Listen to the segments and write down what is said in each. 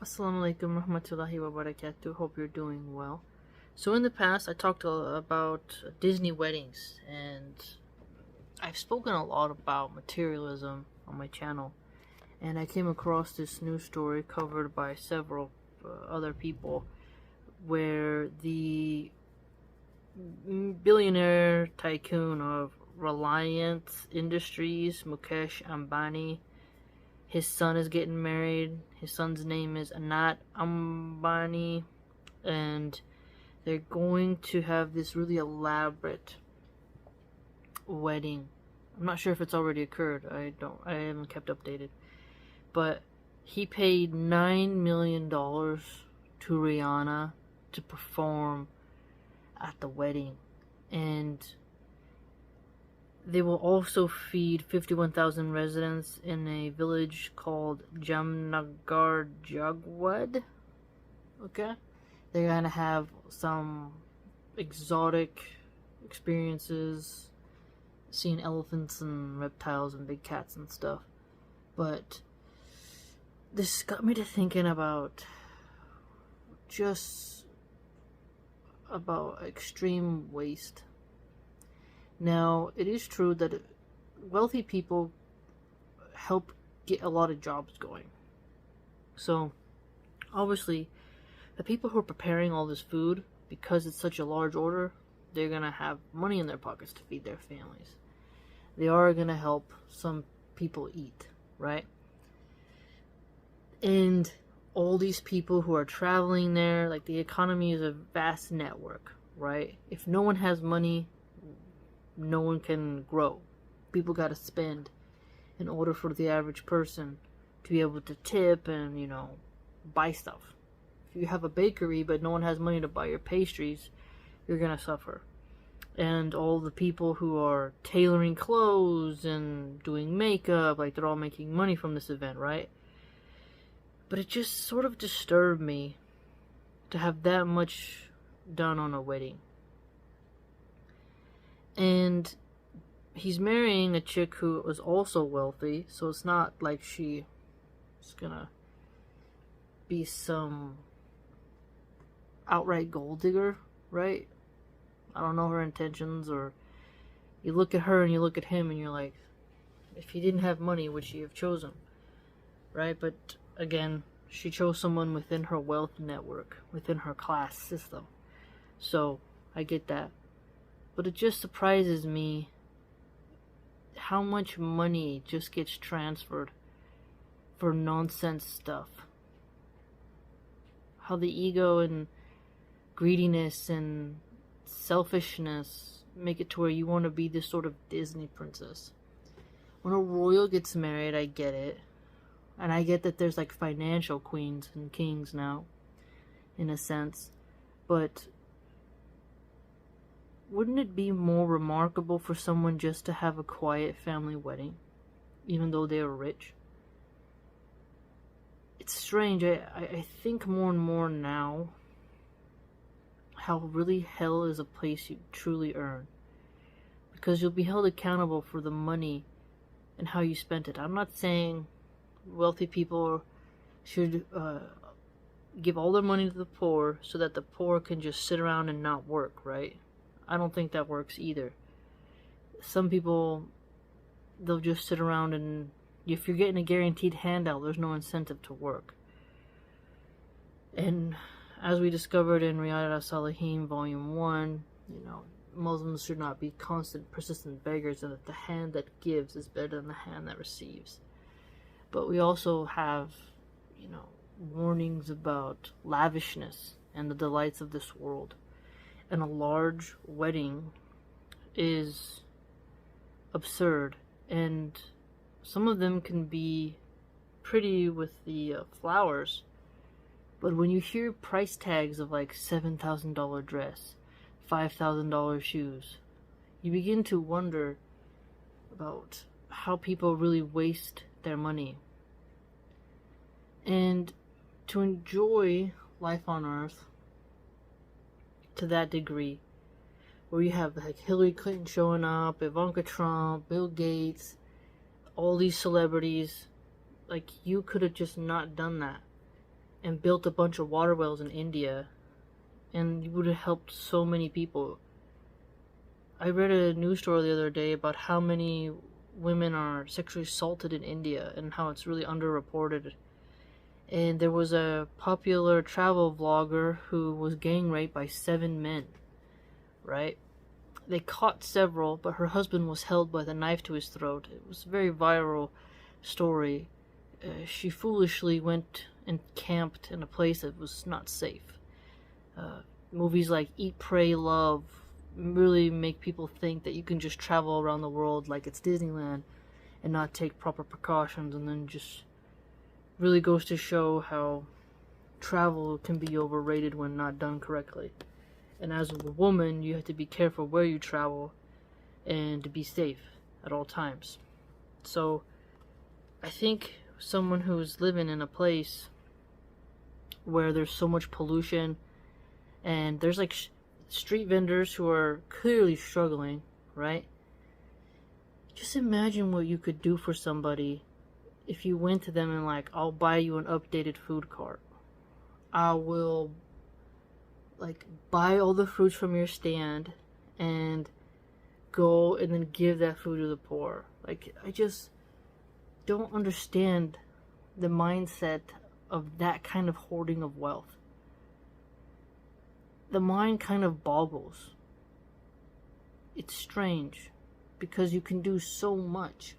Assalamu alaikum rahmatullahi wa barakatuh. Hope you're doing well. So in the past, I talked about Disney weddings, and I've spoken a lot about materialism on my channel. And I came across this news story covered by several other people, where the billionaire tycoon of Reliance Industries, Mukesh Ambani, his son is getting married. His son's name is Anat Ambani, and they're going to have this really elaborate wedding. I'm not sure if it's already occurred. I haven't kept updated. But he paid $9 million to Rihanna to perform at the wedding. And they will also feed 51,000 residents in a village called Jamnagar Jagwad. Okay? They're gonna have some exotic experiences, seeing elephants and reptiles and big cats and stuff. But this got me to thinking about extreme waste. Now, it is true that wealthy people help get a lot of jobs going. So, obviously, the people who are preparing all this food, because it's such a large order, they're going to have money in their pockets to feed their families. They are going to help some people eat, right? And all these people who are traveling there, like, the economy is a vast network, right? If no one has money, no one can grow. People got to spend in order for the average person to be able to tip and, buy stuff. If you have a bakery but no one has money to buy your pastries, you're going to suffer. And all the people who are tailoring clothes and doing makeup, like, they're all making money from this event, right? But it just sort of disturbed me to have that much done on a wedding. And he's marrying a chick who is also wealthy, so it's not like she's gonna be some outright gold digger, right? I don't know her intentions. Or you look at her and you look at him and you're like, if he didn't have money, would she have chosen? Right? But again, she chose someone within her wealth network, within her class system. So I get that. But it just surprises me how much money just gets transferred for nonsense stuff. How the ego and greediness and selfishness make it to where you want to be this sort of Disney princess. When a royal gets married, I get it. And I get that there's like financial queens and kings now, in a sense. But wouldn't it be more remarkable for someone just to have a quiet family wedding, even though they are rich? It's strange. I think more and more now how really hell is a place you truly earn. Because you'll be held accountable for the money and how you spent it. I'm not saying wealthy people should give all their money to the poor so that the poor can just sit around and not work, right? I don't think that works either. Some people, they'll just sit around, and if you're getting a guaranteed handout, there's no incentive to work. And as we discovered in Riyadh al-Salihin Volume 1, Muslims should not be constant, persistent beggars, and that the hand that gives is better than the hand that receives. But we also have, warnings about lavishness and the delights of this world. And a large wedding is absurd, and some of them can be pretty with the flowers, but when you hear price tags of like $7,000 dress, $5,000 shoes, you begin to wonder about how people really waste their money. And to enjoy life on earth to that degree, where you have like Hillary Clinton showing up, Ivanka Trump, Bill Gates, all these celebrities, like, you could have just not done that. and built a bunch of water wells in India, and you would have helped so many people. I read a news story the other day about how many women are sexually assaulted in India and how it's really underreported. And there was a popular travel vlogger who was gang raped by 7 men, right? They caught several, but her husband was held with a knife to his throat. It was a very viral story. She foolishly went and camped in a place that was not safe. Movies like Eat, Pray, Love really make people think that you can just travel around the world like it's Disneyland and not take proper precautions, and then just really goes to show how travel can be overrated when not done correctly. And as a woman, you have to be careful where you travel and to be safe at all times. So I think someone who's living in a place where there's so much pollution and there's like street vendors who are clearly struggling, right? Just imagine what you could do for somebody if you went to them and like, I'll buy you an updated food cart. I will like buy all the fruits from your stand and go and then give that food to the poor. Like, I just don't understand the mindset of that kind of hoarding of wealth. The mind kind of boggles. It's strange because you can do so much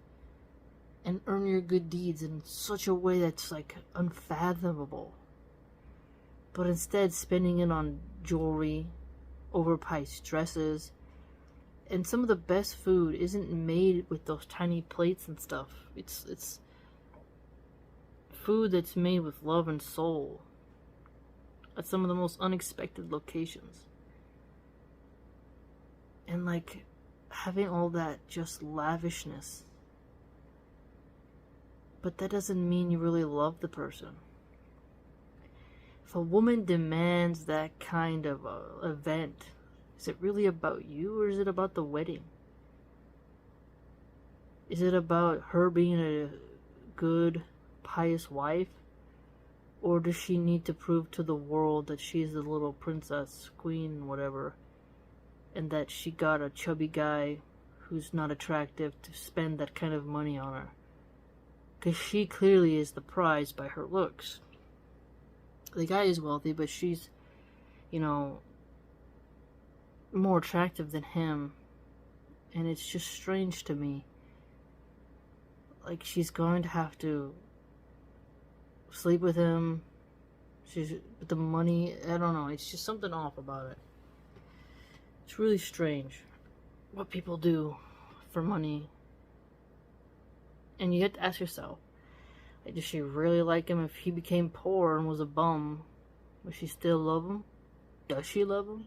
and earn your good deeds in such a way that's like unfathomable. But instead spending it on jewelry, overpriced dresses, and some of the best food isn't made with those tiny plates and stuff. It's food that's made with love and soul at some of the most unexpected locations. And like having all that just lavishness. But that doesn't mean you really love the person. If a woman demands that kind of event, is it really about you or is it about the wedding? Is it about her being a good, pious wife? Or does she need to prove to the world that she's the little princess, queen, whatever, and that she got a chubby guy who's not attractive to spend that kind of money on her? Because she clearly is the prize by her looks. The guy is wealthy, but she's, more attractive than him. And it's just strange to me. Like, she's going to have to sleep with him. With the money, I don't know. It's just something off about it. It's really strange what people do for money. And you have to ask yourself, like, does she really like him? If he became poor and was a bum, would she still love him? Does she love him?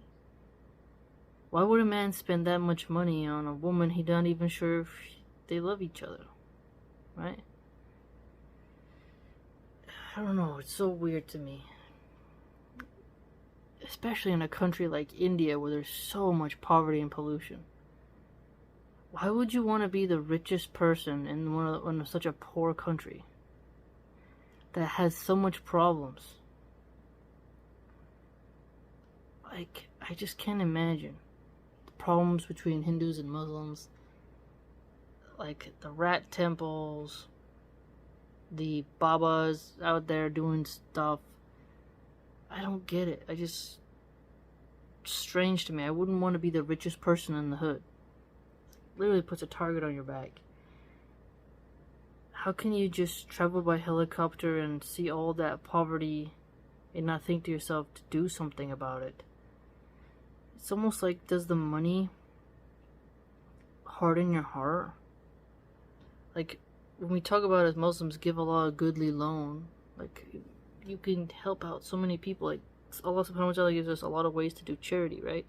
Why would a man spend that much money on a woman he's not even sure if they love each other? Right? I don't know, it's so weird to me. Especially in a country like India where there's so much poverty and pollution. Why would you want to be the richest person in such a poor country that has so much problems? Like, I just can't imagine the problems between Hindus and Muslims, like the rat temples, the Babas out there doing stuff. I don't get it. It's strange to me. I wouldn't want to be the richest person in the hood. Literally puts a target on your back. How can you just travel by helicopter and see all that poverty and not think to yourself to do something about it? It's almost like, does the money harden your heart? Like, when we talk about as Muslims give Allah a goodly loan, like, you can help out so many people. Like, Allah subhanahu wa ta'ala gives us a lot of ways to do charity, right?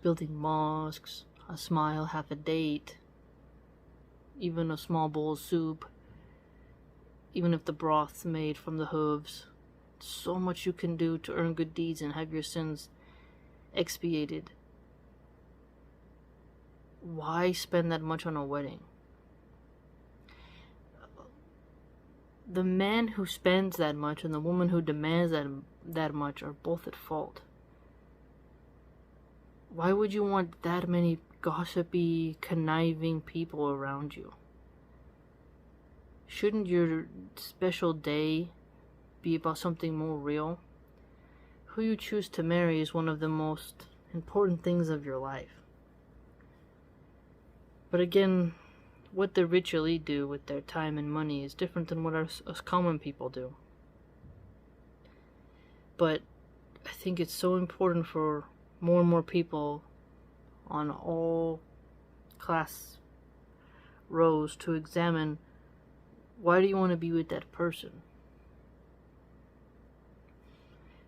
Building mosques, a smile, half a date, even a small bowl of soup, even if the broth's made from the hooves. So much you can do to earn good deeds and have your sins expiated. Why spend that much on a wedding? the man who spends that much and the woman who demands that much are both at fault. Why would you want that many gossipy, conniving people around you? Shouldn't your special day be about something more real? Who you choose to marry is one of the most important things of your life. But again, what the rich elite do with their time and money is different than what us common people do. But I think it's so important for more and more people on all class rows to examine, why do you want to be with that person?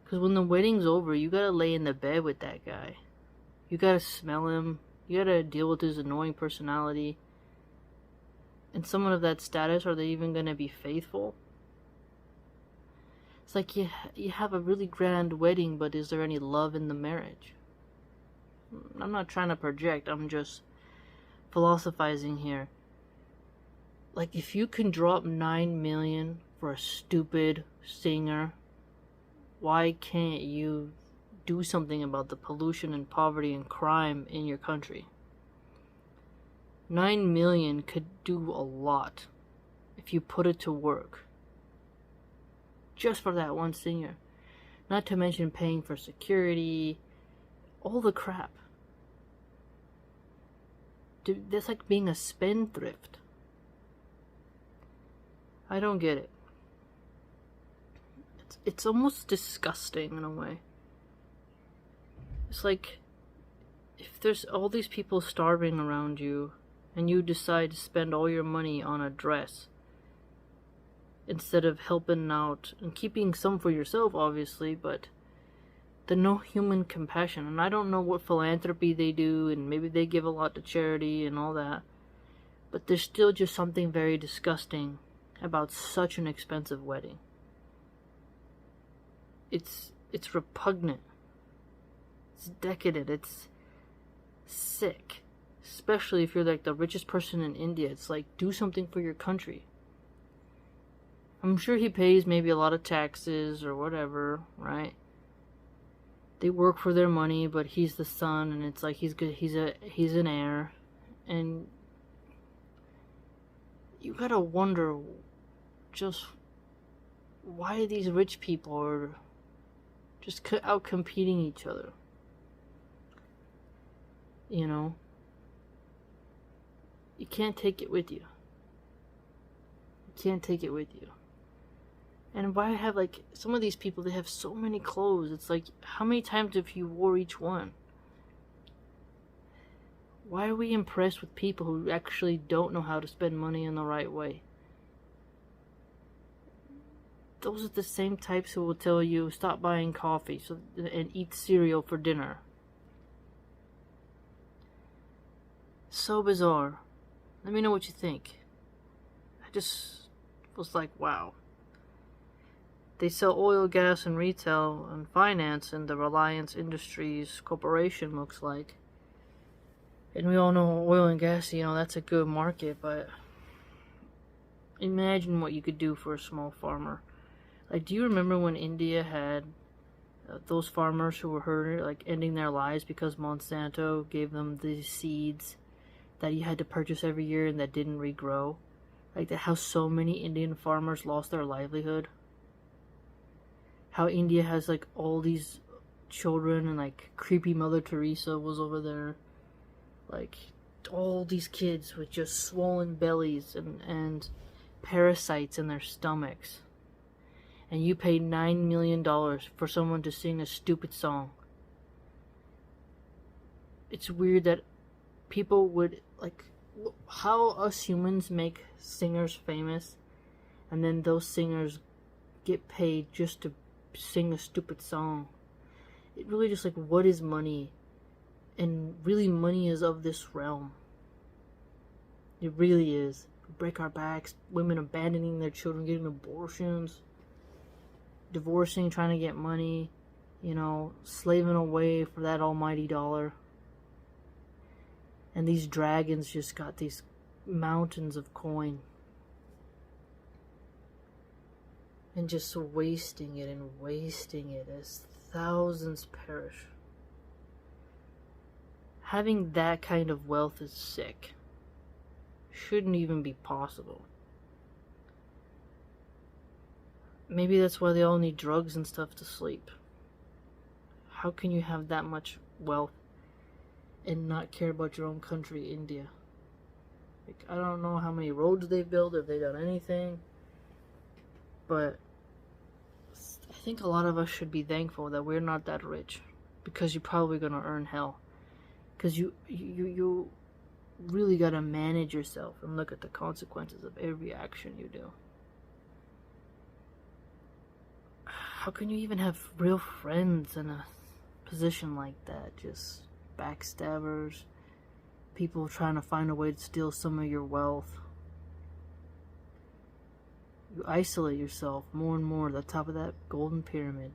Because when the wedding's over, you gotta lay in the bed with that guy. You gotta smell him. You gotta deal with his annoying personality. And someone of that status, are they even gonna be faithful? It's like you have a really grand wedding, but is there any love in the marriage? I'm not trying to project, I'm just philosophizing here. Like, if you can drop $9 million for a stupid singer, why can't you do something about the pollution and poverty and crime in your country? $9 million could do a lot if you put it to work. Just for that one singer. Not to mention paying for security, all the crap. Dude, that's like being a spendthrift. I don't get it. It's almost disgusting in a way. It's like, if there's all these people starving around you, and you decide to spend all your money on a dress, instead of helping out, and keeping some for yourself, obviously, but the no human compassion. And I don't know what philanthropy they do, and maybe they give a lot to charity and all that, but there's still just something very disgusting about such an expensive wedding. It's repugnant. It's decadent. It's sick. Especially if you're like the richest person in India. It's like, do something for your country. I'm sure he pays maybe a lot of taxes or whatever, right? They work for their money, but he's the son, and it's like he's good. He's an heir, and you gotta wonder just why these rich people are just out competing each other. You know, you can't take it with you. You can't take it with you. And why have, like, some of these people, they have so many clothes. It's like, how many times have you wore each one? Why are we impressed with people who actually don't know how to spend money in the right way? Those are the same types who will tell you, stop buying coffee and eat cereal for dinner. So bizarre. Let me know what you think. I just was like, wow. They sell oil, gas, and retail and finance in the Reliance Industries Corporation, looks like. And we all know oil and gas, you know, that's a good market, but imagine what you could do for a small farmer. Like, do you remember when India had those farmers who were hurt, like, ending their lives because Monsanto gave them these seeds that you had to purchase every year and that didn't regrow? Like, how so many Indian farmers lost their livelihood? How India has, like, all these children, and, like, creepy Mother Teresa was over there. Like, all these kids with just swollen bellies and parasites in their stomachs. And you paid $9 million for someone to sing a stupid song. It's weird that people would, like, how us humans make singers famous, and then those singers get paid just to sing a stupid song. It really just, like, what is money? And really, money is of this realm. It really is. We break our backs, women abandoning their children, getting abortions, divorcing, trying to get money, you know, slaving away for that almighty dollar. And these dragons just got these mountains of coin. and just wasting it as thousands perish. Having that kind of wealth is sick. Shouldn't even be possible. Maybe that's why they all need drugs and stuff to sleep. How can you have that much wealth and not care about your own country, India? Like, I don't know how many roads they've built, if they've done anything, but I think a lot of us should be thankful that we're not that rich, because you're probably gonna earn hell. Because you really gotta manage yourself and look at the consequences of every action you do. How can you even have real friends in a position like that? Just backstabbers, people trying to find a way to steal some of your wealth. You isolate yourself more and more at the top of that golden pyramid.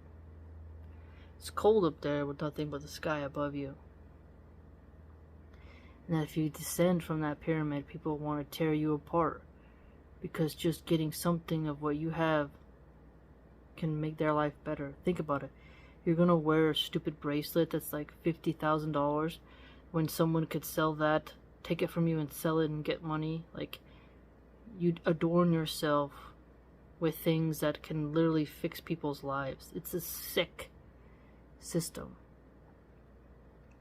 It's cold up there with nothing but the sky above you. And if you descend from that pyramid, people want to tear you apart, because just getting something of what you have can make their life better. Think about it. You're gonna wear a stupid bracelet that's like $50,000 when someone could sell that, take it from you and sell it and get money. Like, you'd adorn yourself with things that can literally fix people's lives. It's a sick system.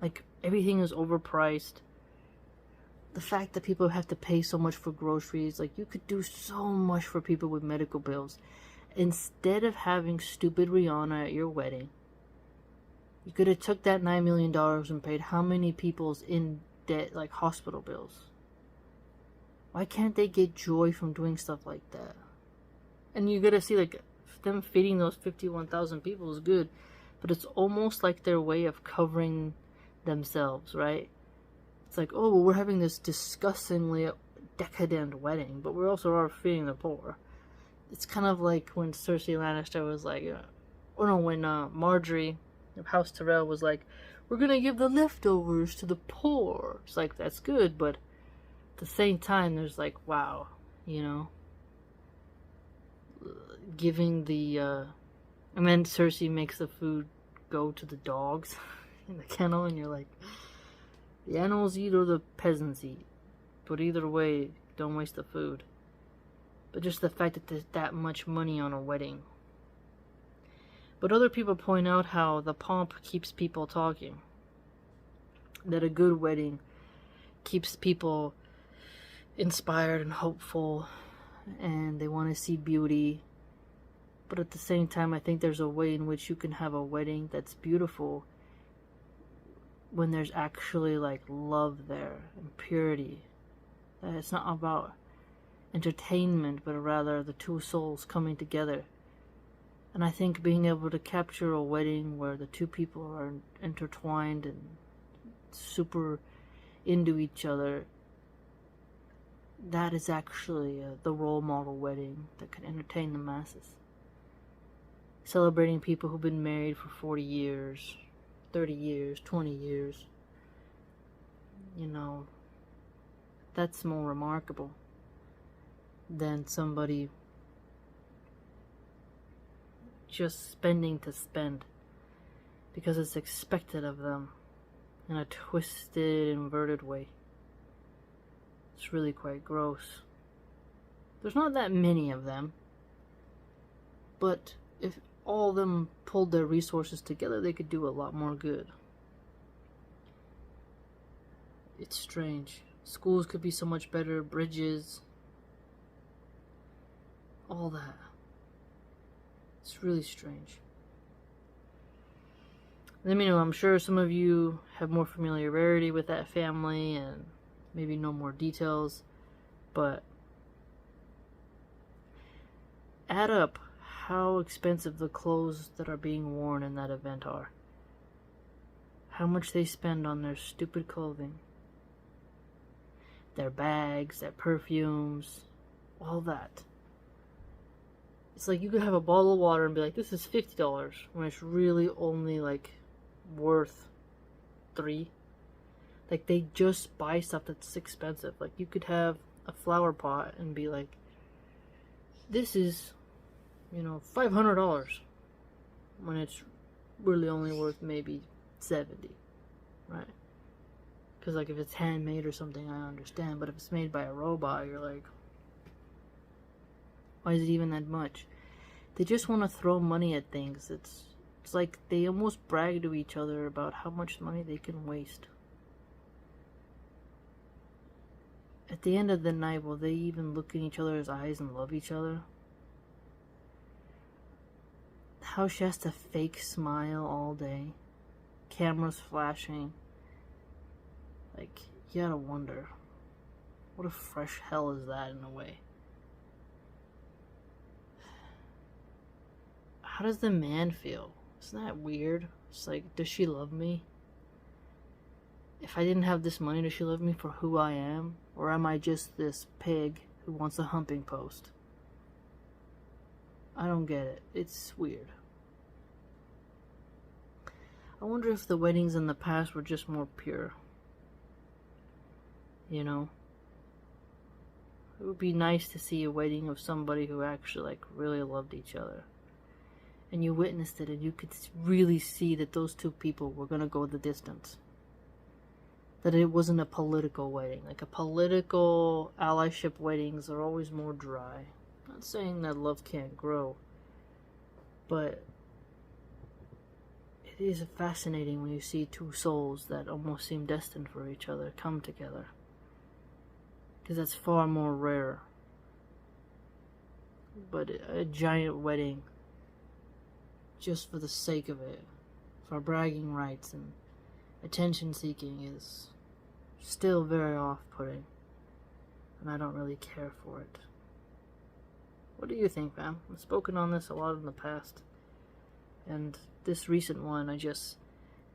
Like, everything is overpriced. The fact that people have to pay so much for groceries, like, you could do so much for people with medical bills. Instead of having stupid Rihanna at your wedding, you could have took that $9 million and paid how many people's in debt, like hospital bills. Why can't they get joy from doing stuff like that? And you gotta see, like, them feeding those 51,000 people is good, but it's almost like their way of covering themselves, right? It's like, oh, well, we're having this disgustingly decadent wedding, but we also are feeding the poor. It's kind of like when Cersei Lannister was like, when Marjorie of House Tyrell was like, we're gonna give the leftovers to the poor. It's like, that's good, but at the same time, there's like, wow, giving the, and then Cersei makes the food go to the dogs in the kennel, and you're like, the animals eat or the peasants eat, but either way, don't waste the food. But just the fact that there's that much money on a wedding. But other people point out how the pomp keeps people talking. That a good wedding keeps people inspired and hopeful, and they want to see beauty. But at the same time, I think there's a way in which you can have a wedding that's beautiful when there's actually, like, love there and purity. That it's not about entertainment, but rather the two souls coming together. And I think being able to capture a wedding where the two people are intertwined and super into each other, that is actually the role model wedding that can entertain the masses. Celebrating people who've been married for 40 years, 30 years, 20 years. That's more remarkable than somebody just spending to spend because it's expected of them in a twisted, inverted way. It's really quite gross. There's not that many of them, but if all of them pulled their resources together, they could do a lot more good. It's strange. Schools could be so much better, bridges, all that. It's really strange. Let me know. I'm sure some of you have more familiarity with that family and maybe know more details, but add up how expensive the clothes that are being worn in that event are. How much they spend on their stupid clothing. Their bags, their perfumes, all that. It's like you could have a bottle of water and be like, this is $50, when it's really only like worth $3. Like, they just buy stuff that's expensive. Like, you could have a flower pot and be like, this is $500 when it's really only worth maybe 70, right? Because, like, if it's handmade or something, I understand. But if it's made by a robot, you're like, why is it even that much? They just want to throw money at things. It's like they almost brag to each other about how much money they can waste. At the end of the night, will they even look in each other's eyes and love each other? How she has to fake smile all day. Cameras flashing. Like, you gotta wonder, what a fresh hell is that in a way? How does the man feel? Isn't that weird? It's like, does she love me? If I didn't have this money, does she love me for who I am? Or am I just this pig who wants a humping post? I don't get it. It's weird. I wonder if the weddings in the past were just more pure. It would be nice to see a wedding of somebody who actually, like, really loved each other. And you witnessed it, and you could really see that those two people were going to go the distance. That it wasn't a political wedding. Like, a political allyship weddings are always more dry. Not saying that love can't grow, but it is fascinating when you see two souls that almost seem destined for each other come together. Because that's far more rare. But a giant wedding, just for the sake of it, for bragging rights and attention seeking, is still very off-putting. And I don't really care for it. What do you think, fam? I've spoken on this a lot in the past. And this recent one,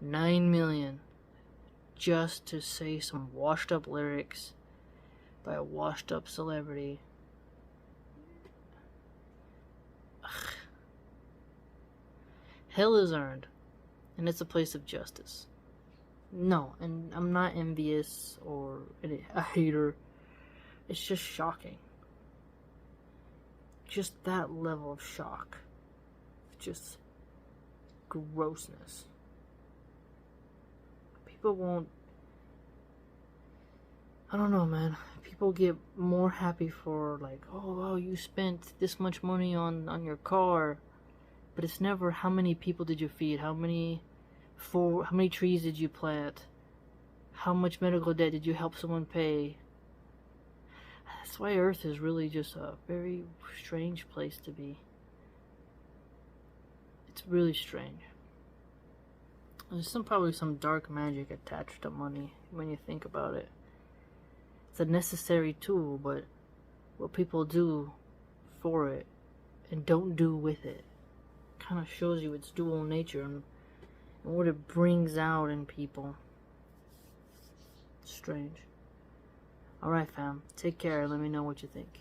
9 million just to say some washed up lyrics by a washed up celebrity. Ugh. Hell is earned, and it's a place of justice. No, and I'm not envious or a hater. It's just shocking. Just that level of shock. Just grossness. People won't... I don't know, man. People get more happy for, like, oh, wow, you spent this much money on your car. But it's never, how many people did you feed? How many trees did you plant? How much medical debt did you help someone pay? That's why Earth is really just a very strange place to be. It's really strange. There's probably some dark magic attached to money when you think about it. It's a necessary tool, but what people do for it and don't do with it kind of shows you its dual nature and what it brings out in people. Strange. Alright, fam. Take care. Let me know what you think.